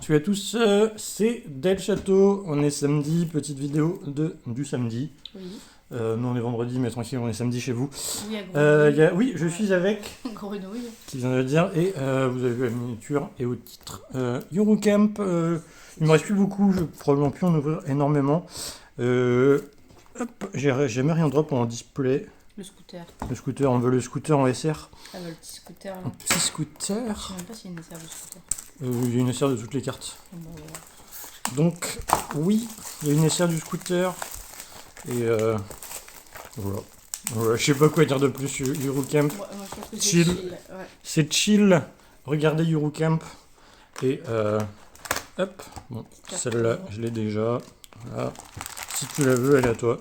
Salut à tous, c'est Del Château. On est samedi, petite vidéo du samedi. Oui. Nous on est vendredi, mais tranquille, on est samedi chez vous. Oui, à Grenouille. Oui, je suis avec, Grenouille. qui vient de le dire, et vous avez vu la miniature et au titre Eurocamp. Il me reste plus beaucoup, je vais probablement plus en ouvrir énormément. Hop, j'ai jamais rien drop en display. Le scooter. Le scooter, on veut le scooter en SR. Ah bah le petit scooter là. Un petit Je scooter. sais même pas s'il y a une SR de scooter. Il y a une SR de toutes les cartes. Bon, voilà. Donc, oui, il y a une SR du scooter. Et voilà. Je sais pas quoi dire de plus. Eurocamp, Moi, je pense que c'est Chill. chill. Ouais. c'est chill. Regardez Eurocamp. Et hop. Bon, Carte celle-là, cadeau. je l'ai déjà. Voilà. Si tu la veux, elle est à toi.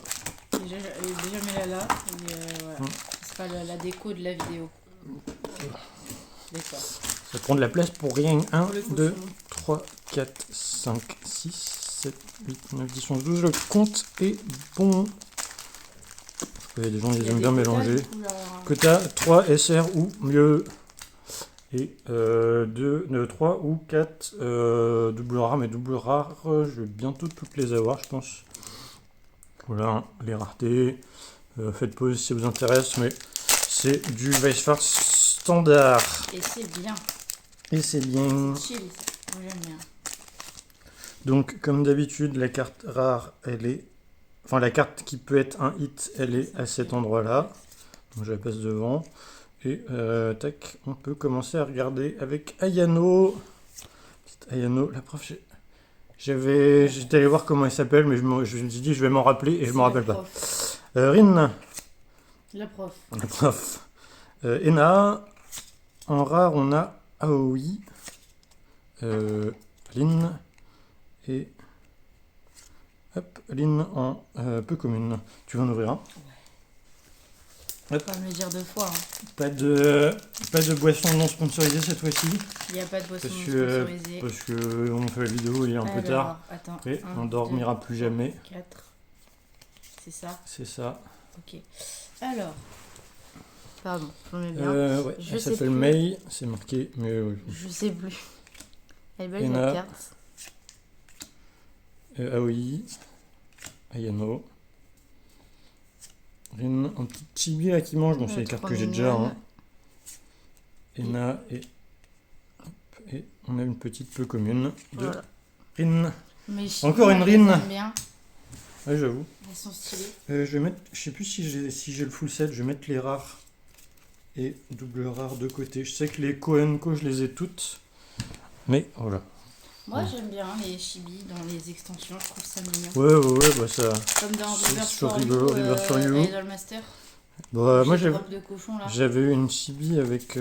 Déjà mis là. Et voilà. Ce sera la déco de la vidéo. D'accord. Ça prend de la place pour rien. 1, Pour le 2, cochon. 3, 4, 5, 6, 7, 8, 9, 10, 11, 12. Le compte est bon. Il y a des gens qui Il y a aiment des bien quotas, mélanger. du coup, là. Quota 3 SR ou mieux. Et 3 ou 4 double rare, mais double rare, je vais bientôt toutes les avoir, je pense. Voilà, hein, les raretés. Faites pause si ça vous intéresse, mais c'est du Vice standard. Et c'est bien. Et c'est bien. C'est chill ça. Moi j'aime bien. Donc, comme d'habitude, la carte rare, elle est. Enfin, la carte qui peut être un hit, elle est à cet endroit-là. Donc, je la passe devant. Et tac, on peut commencer à regarder avec Ayano. Petite Ayano, la prof, j'étais allé voir comment elle s'appelle, mais je me suis dit je vais m'en rappeler et je C'est m'en la rappelle pas. prof. Rin, La prof. la prof. Ena, en rare on a Aoi, Lin et hop, Lin en peu commune. Tu vas en ouvrir un? Faut pas me le dire deux fois. Hein. Pas de boisson non sponsorisée cette fois-ci. Il n'y a pas de boisson Parce que, sponsorisée. parce que on fait la vidéo, il est un peu tard. Attends. Après, on dormira plus jamais. 4. C'est ça? C'est ça. Ok. Alors. Pardon, je me mets bien. Ouais, Je elle sais s'appelle plus. May, c'est marqué, mais Je sais plus. Elle est belle Ena. la carte. Aoi, Ayano, Rin, un petit chibi là qui mange, bon c'est les cartes Trop que j'ai déjà. mignonne. Hein. Ena et on a une petite peu commune de Voilà. Rin. Mais Encore une elles Rin. aiment bien. Ouais, j'avoue. Elles sont stylées. Je vais mettre, je sais plus si j'ai le full set, je vais mettre les rares et double rare de côté. Je sais que les Koenko, je les ai toutes, mais voilà. Moi j'aime bien les chibi dans les extensions, je trouve ça mignon. Ouais, bah ça. Comme dans c'est River sur for River- You, River for You. Idolmaster. Bah, moi J'ai drop de cochon là. j'avais eu une chibi avec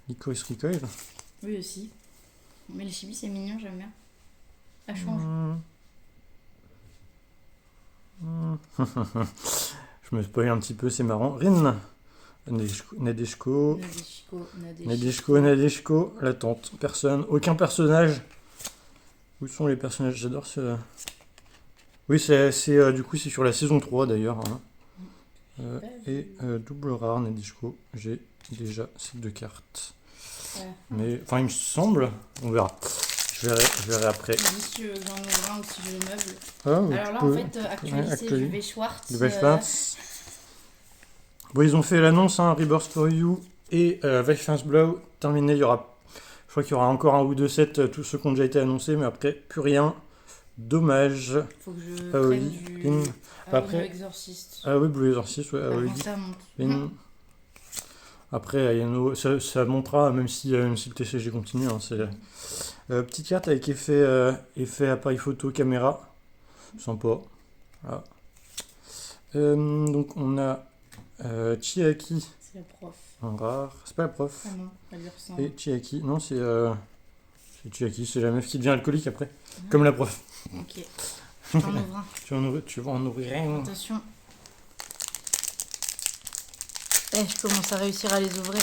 Licorice Recoil. Oui aussi. Mais les chibi c'est mignon, j'aime bien. Ça change. Je me spoil un petit peu, c'est marrant. Rin, Nadeshko, Nadeshko, la tante, personne, aucun personnage. Où sont les personnages? J'adore ce. Oui, du coup, c'est sur la saison 3 d'ailleurs. Hein. Double rare, Nadeshko, j'ai déjà ces deux cartes. Ouais. Mais, enfin, il me semble, on verra. Je verrai après. Si tu veux que j'en ouvre un ou si je le meuble. Ah, Alors là, en fait, actualisé du V-Schwartz. Le Schwartz. Bon, ils ont fait l'annonce, hein, Rebirth for You et Vice Blow. Terminé, je crois qu'il y aura encore un ou deux sets, tous ceux qui ont déjà été annoncés, mais après, plus rien. Dommage. Faut que je Ah prenne oui, du Après- Exorcist. Ah oui, Blue Exorcist, ouais, ah oui. Avant ça monte. Lin. Après, Ayano, ça montera, même si le TCG continue. Hein, c'est petite carte avec effet appareil photo, caméra. Sympa. Voilà. Donc, on a Chiaki C'est la prof. en rare. C'est pas la prof. Ah non, elle lui ressemble. Et Chiaki, non, c'est Chiaki, c'est la meuf qui devient alcoolique après. Comme la prof. Ok. J'en ouvre un. Tu vas en ouvrir un. Attention. Je commence à réussir à les ouvrir.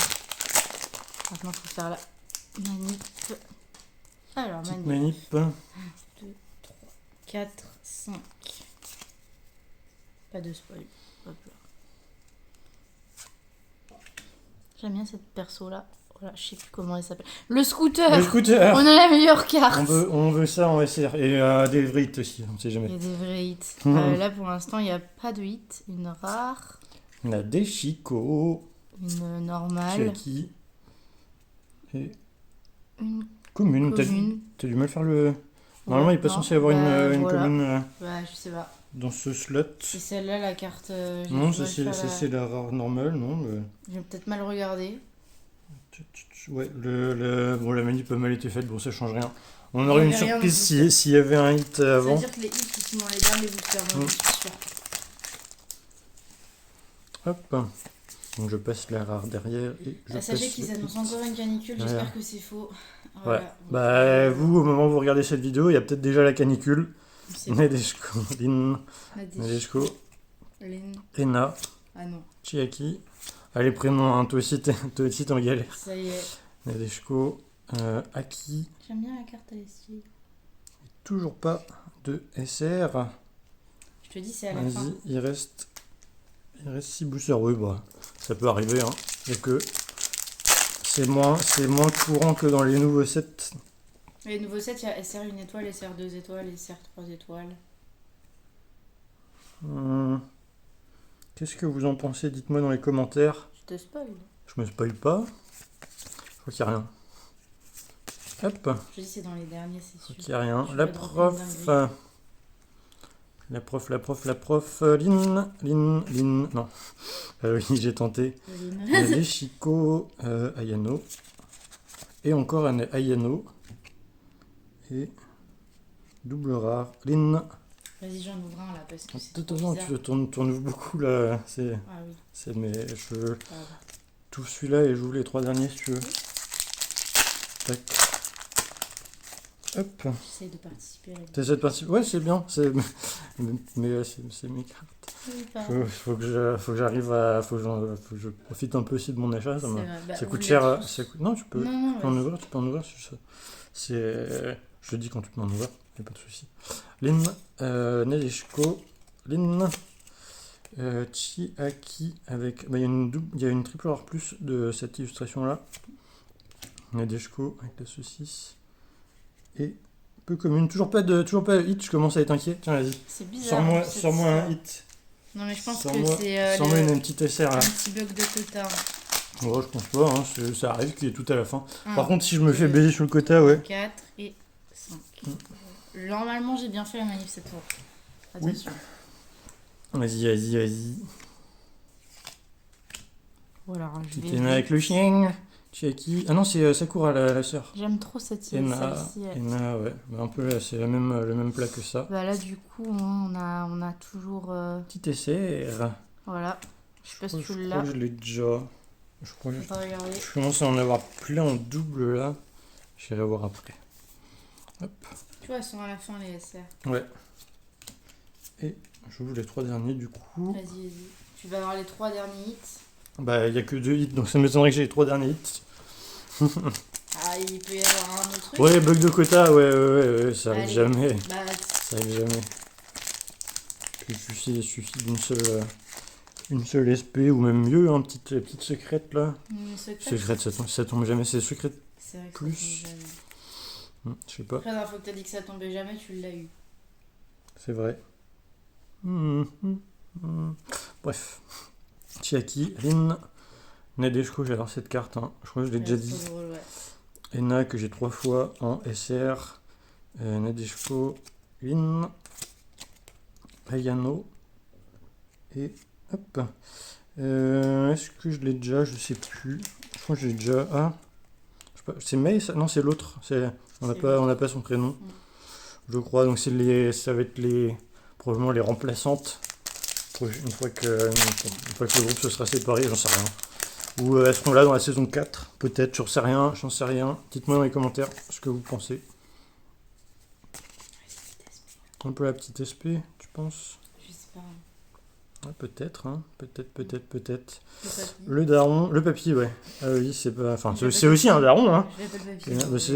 Maintenant, il faut faire la manip. Alors, Petite manip. manip. 4, 5. Pas de spoil. Hop là. J'aime bien cette perso là. Voilà, je sais plus comment elle s'appelle. Le scooter. Le scooter. On a la meilleure carte. On veut ça en SR. Et des vrais hits aussi, on sait jamais. Et des vrais hits. Là, pour l'instant, il n'y a pas de hit. Une rare. On a des Chico. Une normale. Chiaki. Et Une commune. commune. T'as du mal à faire le... Normalement, il n'est pas non, censé avoir une voilà. commune Ouais, je sais pas. dans ce slot. C'est celle-là la carte. Non, ça c'est la rare normale, non. J'ai peut-être mal regardé. Ouais, bon, la manip a mal été faite, bon, ça change rien. On aurait Il une y avait rien surprise dans ce s'il y avait un hit avant. C'est-à-dire que les hits, ils sont dans les derniers boosters, donc je suis sûre. Hop. Donc je passe la rare derrière et je Sachez passe qu'ils le annoncent hit. encore une canicule, Voilà. j'espère que c'est faux. Ouais. Voilà. Bah, vous, au moment où vous regardez cette vidéo, il y a peut-être déjà la canicule. C'est bon. Nadeshko, Lin, Nadeshko, Lynn. Ena, Ah non, Chiaki. Allez, prénom, hein, toi aussi t'es en galère. ça y est. Nadeshko, Aki. J'aime bien la carte à l'estier. Toujours pas de SR. Je te dis, c'est à la fin. Vas-y, il reste 6 boosters. Oui, bah, ça peut arriver. Hein. Et que c'est moins courant que dans les nouveaux sets. Les nouveaux sets, il y a SR 1 étoile, SR 2 étoiles, SR 3 étoiles. Qu'est-ce que vous en pensez? Dites-moi dans les commentaires. Je te spoil. Je me spoil pas. Je crois qu'il n'y a rien. Hop, Je dis, c'est dans les derniers, c'est je crois sûr. qu'il n'y a rien. Je La vais dropper prof. une dinguerie. La prof. Lynn. Non. Oui, j'ai tenté. Lynn. Il y a des Chico, Ayano. Et encore un Ayano. Et double rare. Lynn. Vas-y, j'en ouvre un là parce que c'est trop Attends, bizarre. tu tournes beaucoup là. Ah oui, C'est mes cheveux. pardon. Tout celui-là et j'ouvre les 3 derniers si tu veux. Tac. Hop. J'essaie de participer à la vidéo. T'essaies de participer? Ouais, c'est bien. Mais c'est mes cartes. Oui, pardon. Faut que j'arrive à. Faut que je profite un peu aussi de mon achat. C'est vrai. Bah, Ça vous coûte les cher. tous. Non, tu peux. Non, Tu peux en vas-y. ouvrir, tu peux en ouvrir. Je te dis quand tu peux en ouvrir, y a pas de souci. Lynn, Nadeshko, Lynn, Chiaki avec. Bah, il y a une triple rare plus de cette illustration là. Nadeshko avec la saucisse. Et peu commune. Toujours pas de hit, je commence à être inquiet. Tiens, vas-y. C'est bizarre. Sors-moi un hit. Non, mais je pense Sors-moi que c'est sors-moi une petite SR un là. petit bug de quota. Ouais, je pense pas, hein, ça arrive qu'il y ait tout à la fin. Un, Par contre, si je me fais deux, baiser sur le quota, ouais. 4 et 5. Normalement, j'ai bien fait la manip cette fois. Oui. Attention. Vas-y. Voilà, je Petite vais. Ena avec le chien. Chiaki. Ah non, c'est Sakura, la sœur. J'aime trop cette Ena, celle-ci. Ena, ouais. Bah, un peu, c'est le même plat que ça. Bah là, du coup, on a toujours. Petite SR. Voilà. Je sais pas si tu Je l'as. crois que je l'ai déjà. Je crois que On va regarder. je commence à en avoir plein en double là. J'irai voir après. Hop. Tu vois, elles sont à la fin, les SR. Ouais. Et j'ouvre les 3 derniers du coup. Vas-y. Tu vas avoir les 3 derniers hits. Bah, il n'y a que 2 hits, donc ça m'étonnerait que j'ai les 3 derniers hits. Ah, il peut y avoir un autre truc. Ouais, bug de quota, ouais, ça arrive Allez. jamais. Bah, Ça arrive jamais. Il suffit une seule SP ou même mieux, hein, petite secrète là. Secrète, ça tombe jamais, c'est secrète. C'est vrai que plus. ça tombe jamais. Je sais pas, Après, la dernière fois que t'as dit que ça tombait jamais, tu l'as eu. c'est vrai. Bref. Chiaki, Lynn, Nadeshko, j'adore cette carte, hein. Je crois que je l'ai déjà dit. Trop drôle, ouais. Ena que j'ai 3 fois en SR. Nadeshko, Lynn, Ayano. Et hop. Est-ce que je l'ai déjà? Je sais plus. Je crois que j'ai déjà. Ah. Je sais pas. C'est Mei ça? Non, c'est l'autre. On n'a pas son prénom. Je crois. Donc ça va être probablement les remplaçantes. Une fois que le groupe se sera séparé, j'en sais rien. Ou elles seront là dans la saison 4, peut-être, j'en sais rien. Dites-moi dans les commentaires ce que vous pensez. Un peu la petite SP, tu penses? Je sais pas. Ouais, peut-être, hein. Peut-être. Le papy. Le daron, le papy, ouais. Ah oui, c'est pas. Enfin, Je c'est aussi un daron, hein. Je l'appelle papy. Bah, c'est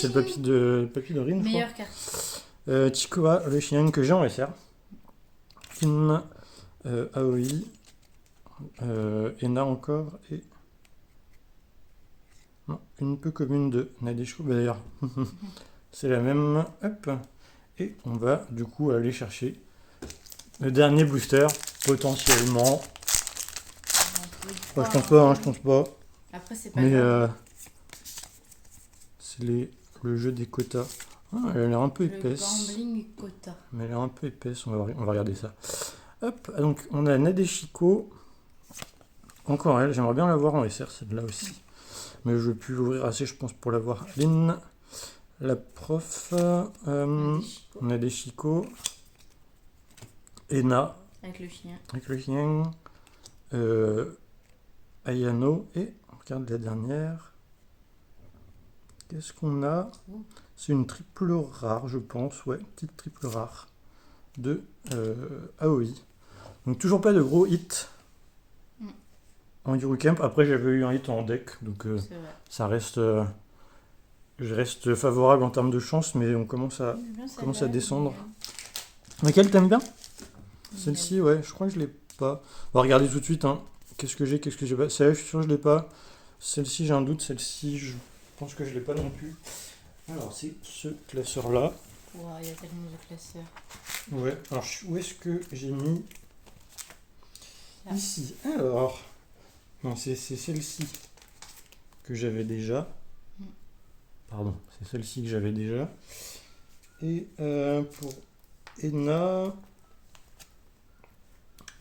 le papy de Rin, je crois. Meilleure carte. Chikoa, le chien que j'ai en SR. Kin, Aoi, Ena encore, et Non, une peu commune de Nadeshiko. Bah, d'ailleurs, c'est la même. Hop. Et on va du coup aller chercher le dernier booster, potentiellement. Enfin, je pense pas, hein, je pense pas. Après, c'est pas Mais grave. c'est le jeu des quotas. Ah, elle a l'air un peu Le épaisse. gambling quota. Mais elle a l'air un peu épaisse, on va regarder ça. Hop, donc on a Nadeshiko. Encore elle, j'aimerais bien la voir en SR, celle-là aussi. Mais je vais plus l'ouvrir assez, je pense, pour la voir. Lynn, la prof, Nadeshiko, Ena, Avec le chien. avec le chien, Ayano, et on regarde la dernière. Qu'est-ce qu'on a? C'est une triple rare, je pense, ouais, petite triple rare de Aoi. Donc toujours pas de gros hits en Eurocamp. Après j'avais eu un hit en deck, donc C'est vrai. ça reste, je reste favorable en termes de chance, mais on commence à Commence à descendre. Laquelle t'aimes bien? Celle-ci, ouais, je crois que je l'ai pas. On va regarder tout de suite, hein. Qu'est-ce que j'ai pas? Celle-là, je suis sûr que je l'ai pas. Celle-ci, j'ai un doute. Celle-ci, je pense que je l'ai pas non plus. Alors, c'est ce classeur-là. Wow, il y a tellement de classeurs. Ouais, alors où est-ce que j'ai mis? Là. Ici. Alors, non, c'est celle-ci que j'avais déjà. Pardon, c'est celle-ci que j'avais déjà. Et pour Ena,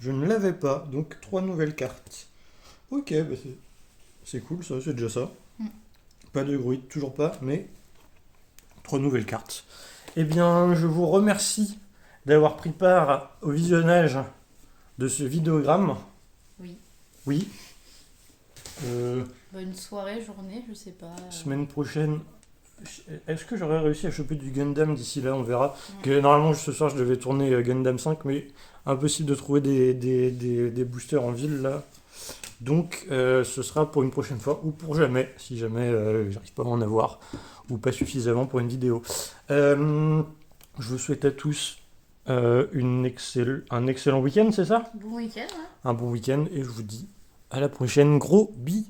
je ne l'avais pas, donc 3 nouvelles cartes. Ok, bah c'est cool, ça, c'est déjà ça. Pas de bruit, toujours pas, mais 3 nouvelles cartes. Eh bien, je vous remercie d'avoir pris part au visionnage de ce vidéogramme. Oui. Oui. Bonne soirée, journée, je sais pas. Semaine prochaine. Est-ce que j'aurais réussi à choper du Gundam d'ici là? On verra. Que, normalement, ce soir, je devais tourner Gundam 5, mais impossible de trouver des boosters en ville là. Donc, ce sera pour une prochaine fois ou pour jamais, si jamais j'arrive pas à en avoir ou pas suffisamment pour une vidéo. Je vous souhaite à tous un excellent week-end, c'est ça? Bon week-end, hein. Un bon week-end et je vous dis à la prochaine. Gros bisous!